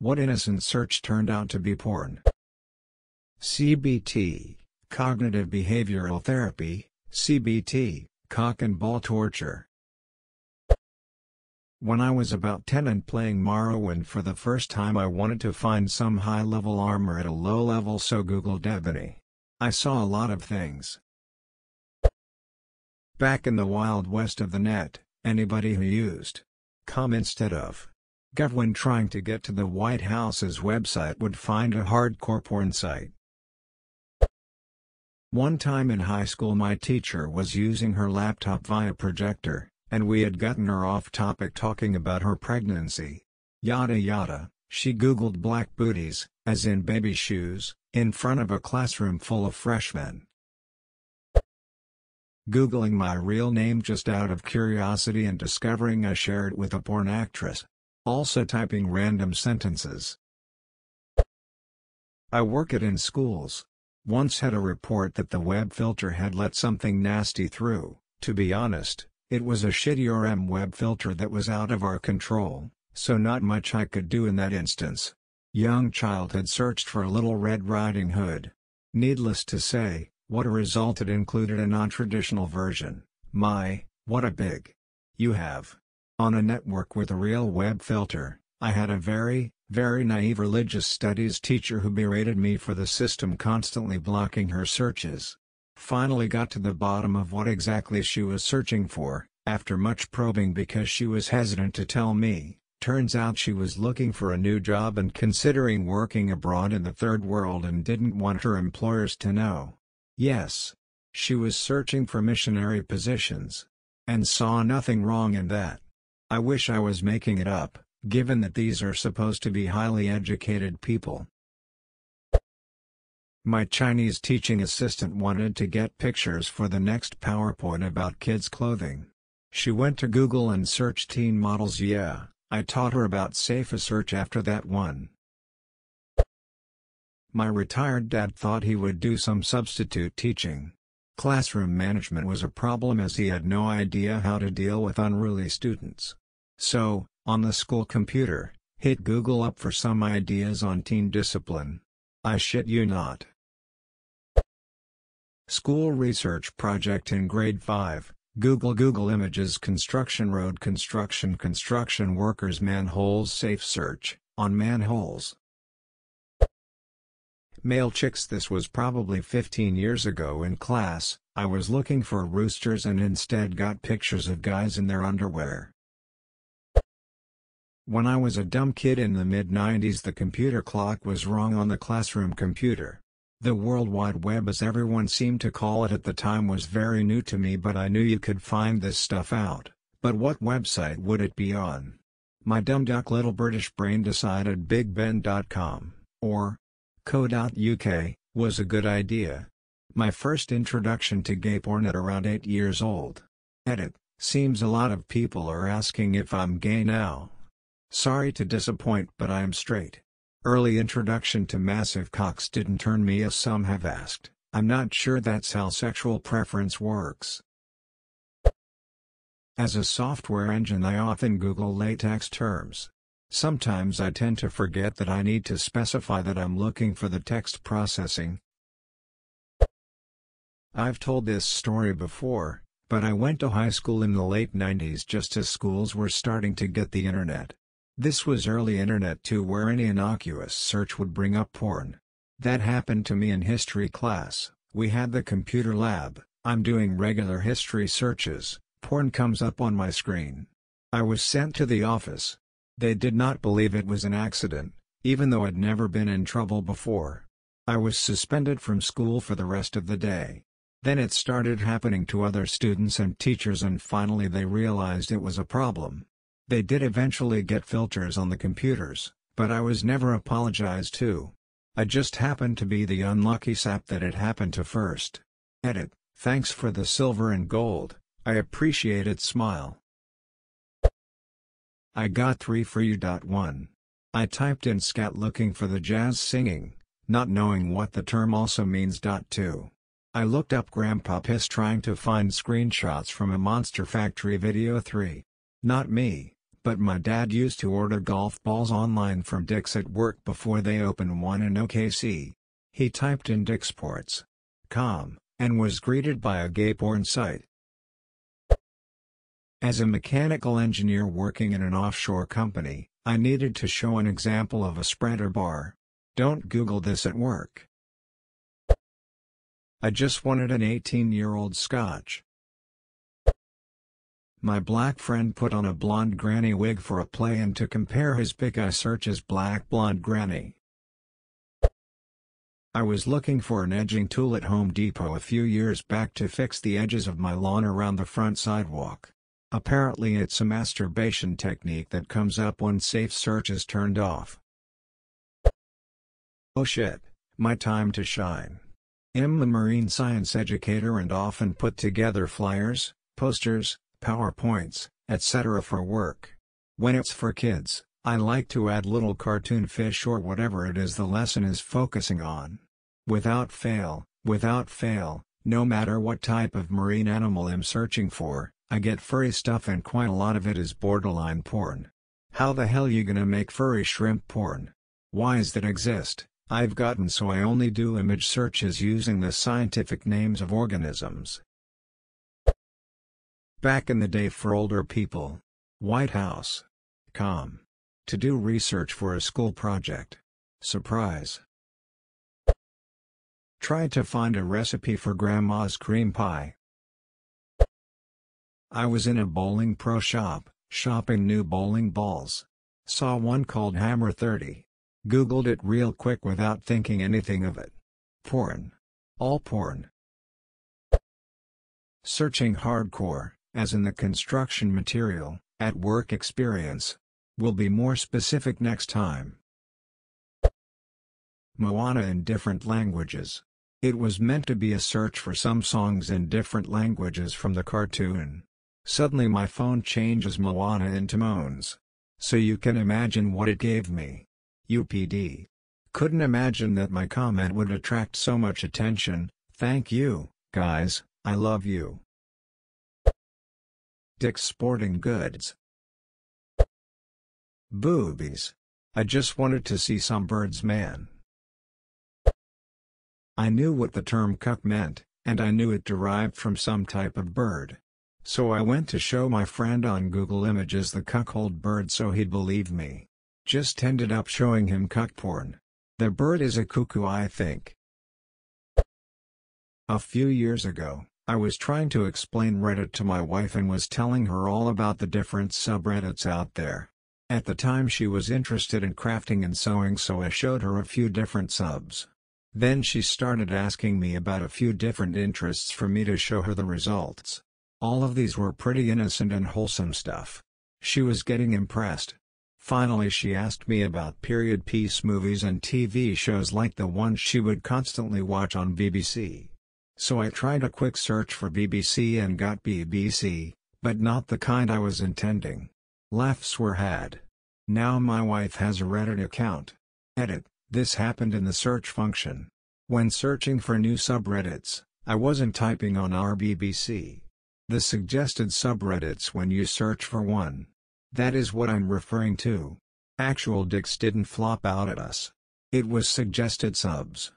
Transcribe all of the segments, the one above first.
What innocent search turned out to be porn? CBT, Cognitive Behavioral Therapy, CBT, cock and ball torture. When I was about 10 and playing Morrowind for the first time, I wanted to find some high-level armor at a low level, so Googled ebony. I saw a lot of things. Back in the wild west of the net, anybody who used .com instead of .gov when trying to get to the White House's website would find a hardcore porn site. One time in high school, my teacher was using her laptop via projector, and we had gotten her off topic talking about her pregnancy. Yada yada, she Googled black booties, as in baby shoes, in front of a classroom full of freshmen. Googling my real name just out of curiosity and discovering I shared it with a porn actress. Also typing random sentences. I work it in schools. Once had a report that the web filter had let something nasty through. To be honest, it was a shitty ORM web filter that was out of our control, so not much I could do in that instance. Young child had searched for a Little Red Riding Hood. Needless to say, what a result it included a non-traditional version. My, what a big you have. On a network with a real web filter, I had a very naive religious studies teacher who berated me for the system constantly blocking her searches. Finally got to the bottom of what exactly she was searching for, after much probing because she was hesitant to tell me. Turns out she was looking for a new job and considering working abroad in the third world and didn't want her employers to know. Yes. She was searching for missionary positions. And saw nothing wrong in that. I wish I was making it up, given that these are supposed to be highly educated people. My Chinese teaching assistant wanted to get pictures for the next PowerPoint about kids' clothing. She went to Google and searched teen models. Yeah, I taught her about safe search after that one. My retired dad thought he would do some substitute teaching. Classroom management was a problem as he had no idea how to deal with unruly students. So, on the school computer, hit Google up for some ideas on teen discipline. I shit you not. School research project in grade 5, Google images construction road construction workers manholes safe search, on manholes. Male chicks. This was probably 15 years ago in class. I was looking for roosters and instead got pictures of guys in their underwear. When I was a dumb kid in the mid-90s, the computer clock was wrong on the classroom computer. The World Wide Web, as everyone seemed to call it at the time, was very new to me, but I knew you could find this stuff out. But what website would it be on? My dumb duck little British brain decided BigBen.com, or co.uk, was a good idea. My first introduction to gay porn at around 8 years old. Edit, seems a lot of people are asking if I'm gay now. Sorry to disappoint, but I am straight. Early introduction to massive cocks didn't turn me, as some have asked. I'm not sure that's how sexual preference works. As a software engine, I often Google latex terms. Sometimes I tend to forget that I need to specify that I'm looking for the text processing. I've told this story before, but I went to high school in the late 90s just as schools were starting to get the internet. This was early internet too, where any innocuous search would bring up porn. That happened to me in history class. We had the computer lab. I'm doing regular history searches. Porn comes up on my screen. I was sent to the office. They did not believe it was an accident, even though I'd never been in trouble before. I was suspended from school for the rest of the day. Then it started happening to other students and teachers, and finally they realized it was a problem. They did eventually get filters on the computers, but I was never apologized to. I just happened to be the unlucky sap that it happened to first. Edit, thanks for the silver and gold, I appreciate it. Smile. I got 3 for you. 1. I typed in scat looking for the jazz singing, not knowing what the term also means. 2. I looked up Grandpa Piss trying to find screenshots from a Monster Factory video. 3. Not me, But my dad used to order golf balls online from Dick's at work before they opened one in OKC. He typed in dicksports.com, and was greeted by a gay porn site. As a mechanical engineer working in an offshore company, I needed to show an example of a spreader bar. Don't Google this at work. I just wanted an 18-year-old Scotch. My black friend put on a blonde granny wig for a play, and to compare his pic I search as black blonde granny. I was looking for an edging tool at Home Depot a few years back to fix the edges of my lawn around the front sidewalk. Apparently it's a masturbation technique that comes up when safe search is turned off. Oh shit, my time to shine. I'm a marine science educator and often put together flyers, posters, PowerPoints, etc. for work. When it's for kids, I like to add little cartoon fish or whatever it is the lesson is focusing on. Without fail, no matter what type of marine animal I'm searching for, I get furry stuff, and quite a lot of it is borderline porn. How the hell you gonna make furry shrimp porn? Whys that exist, I've gotten so I only do image searches using the scientific names of organisms. Back in the day for older people. Whitehouse.com. To do research for a school project. Surprise. Tried to find a recipe for grandma's cream pie. I was in a bowling pro shop, shopping new bowling balls. Saw one called Hammer 30. Googled it real quick without thinking anything of it. Porn. All porn. Searching hardcore, as in the construction material, at work experience. Will be more specific next time. Moana in different languages. It was meant to be a search for some songs in different languages from the cartoon. Suddenly my phone changes Moana into Moans. So you can imagine what it gave me. UPD. Couldn't imagine that my comment would attract so much attention. Thank you, guys, I love you. Dick's Sporting Goods. Boobies. I just wanted to see some birds, man. I knew what the term cuck meant, and I knew it derived from some type of bird. So I went to show my friend on Google Images the cuckold bird so he'd believe me. Just ended up showing him cuck porn. The bird is a cuckoo, I think. A few years ago, I was trying to explain Reddit to my wife and was telling her all about the different subreddits out there. At the time she was interested in crafting and sewing, so I showed her a few different subs. Then she started asking me about a few different interests for me to show her the results. All of these were pretty innocent and wholesome stuff. She was getting impressed. Finally she asked me about period piece movies and TV shows like the ones she would constantly watch on BBC. So I tried a quick search for BBC and got BBC, but not the kind I was intending. Laughs were had. Now my wife has a Reddit account. Edit, this happened in the search function. When searching for new subreddits, I wasn't typing on our BBC. The suggested subreddits when you search for one. That is what I'm referring to. Actual dicks didn't flop out at us. It was suggested subs.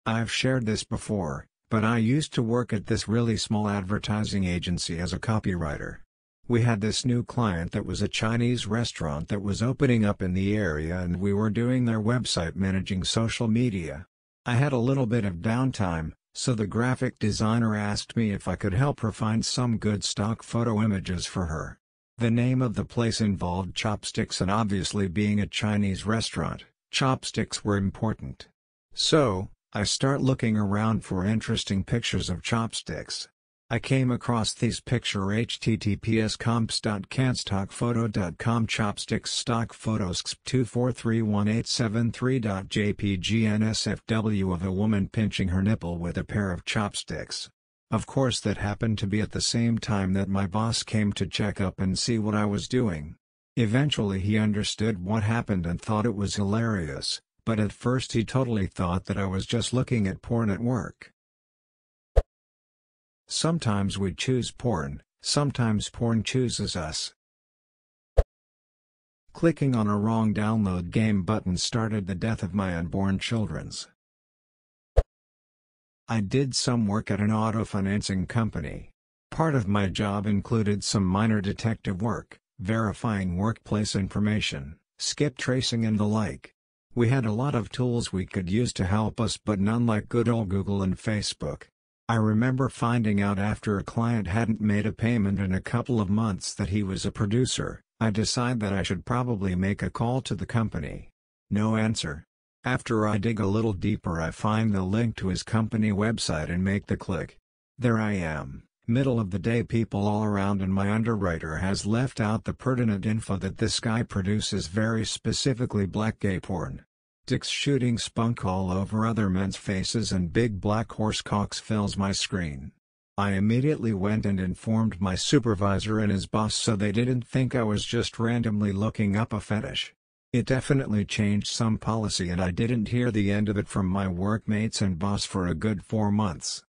I've shared this before, but I used to work at this really small advertising agency as a copywriter. We had this new client that was a Chinese restaurant that was opening up in the area, and we were doing their website, managing social media. I had a little bit of downtime, so the graphic designer asked me if I could help her find some good stock photo images for her. The name of the place involved chopsticks, and obviously being a Chinese restaurant, chopsticks were important. So, I start looking around for interesting pictures of chopsticks. I came across these picture https://comps.canstockphoto.com chopsticks stock photos xp243187.jpg NSFW of a woman pinching her nipple with a pair of chopsticks. Of course that happened to be at the same time that my boss came to check up and see what I was doing. Eventually he understood what happened and thought it was hilarious, but at first he totally thought that I was just looking at porn at work. Sometimes we choose porn, Sometimes porn chooses us. Clicking on a wrong download game button started the death of my unborn children's. I did some work at an auto financing company. Part of my job included some minor detective work, verifying workplace information, skip tracing and the like. We had a lot of tools we could use to help us, but none like good old Google and Facebook. I remember finding out after a client hadn't made a payment in a couple of months that he was a producer. I decide that I should probably make a call to the company. No answer. After I dig a little deeper, I find the link to his company website and make the click. There I am, middle of the day, people all around, and my underwriter has left out the pertinent info that this guy produces very specifically black gay porn. Dicks shooting spunk all over other men's faces and big black horse cocks fills my screen. I immediately went and informed my supervisor and his boss so they didn't think I was just randomly looking up a fetish. It definitely changed some policy, and I didn't hear the end of it from my workmates and boss for a good 4 months.